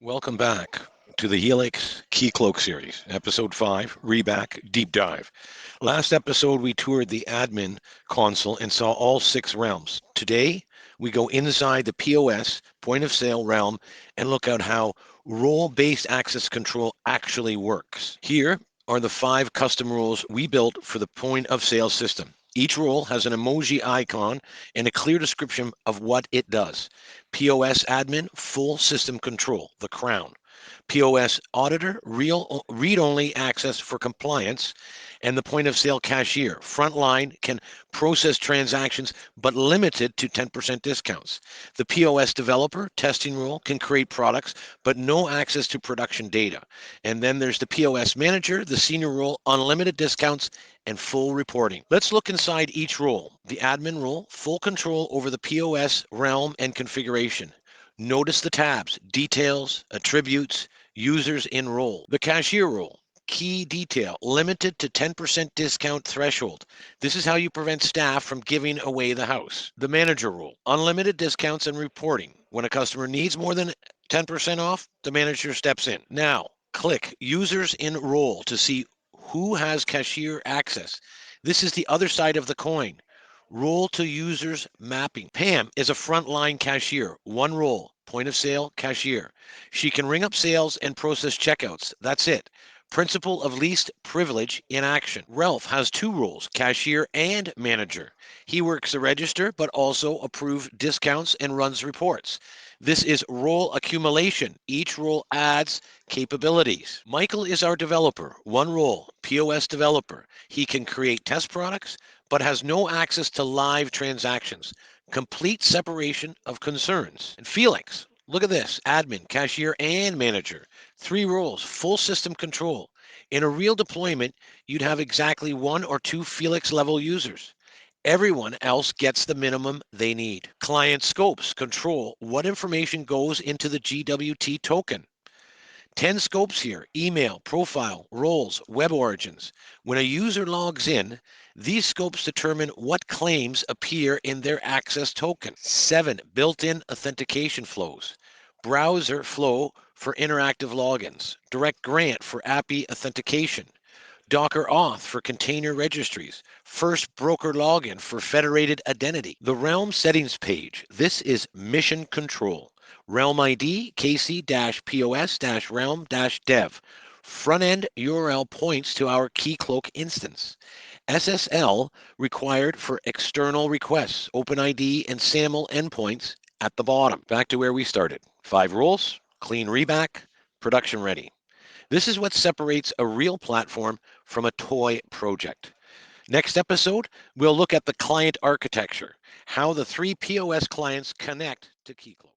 Welcome back to the Helix Keycloak series, episode 5, RBAC Deep Dive. Last episode, we toured the admin console and saw all 6 realms. Today, we go inside the POS, point of sale realm, and look at how role-based access control actually works. Here are the 5 custom rules we built for the point of sale system. Each role has an emoji icon and a clear description of what it does. POS admin, full system control, the crown. POS auditor, read-only access for compliance, and the point of sale cashier. Frontline can process transactions, but limited to 10% discounts. The POS developer, testing rule, can create products, but no access to production data. And then there's the POS manager, the senior role, unlimited discounts, and full reporting. Let's look inside each role. The admin role, full control over the POS realm and configuration. Notice the tabs, details, attributes, users in role. The cashier role, key detail, limited to 10% discount threshold. This is how you prevent staff from giving away the house. The manager role, unlimited discounts and reporting. When a customer needs more than 10% off, the manager steps in. Now, click users in role to see who has cashier access. This is the other side of the coin. Role to users mapping. Pam is a frontline cashier, one role, point of sale cashier. She can ring up sales and process checkouts. That's it. Principle of least privilege in action. Ralph has 2 roles, cashier and manager. He works the register, but also approves discounts and runs reports. This is role accumulation. Each role adds capabilities. Michael is our developer, one role, POS developer. He can create test products, but has no access to live transactions. Complete separation of concerns. And Felix, look at this, admin, cashier, and manager. 3 roles, full system control. In a real deployment, you'd have exactly 1 or 2 Felix level users. Everyone else gets the minimum they need. Client scopes control what information goes into the GWT token. 10 scopes here, email, profile, roles, web origins. When a user logs in, these scopes determine what claims appear in their access token. 7 built-in authentication flows. Browser flow for interactive logins. Direct grant for API authentication. Docker auth for container registries. First broker login for federated identity. The Realm settings page. This is mission control. Realm ID kc-pos-realm-dev. Front-end URL points to our Keycloak instance. SSL required for external requests. OpenID and SAML endpoints at the bottom. Back to where we started. 5 roles, clean RBAC, production ready. This is what separates a real platform from a toy project. Next episode, we'll look at the client architecture, how the 3 POS clients connect to Keycloak.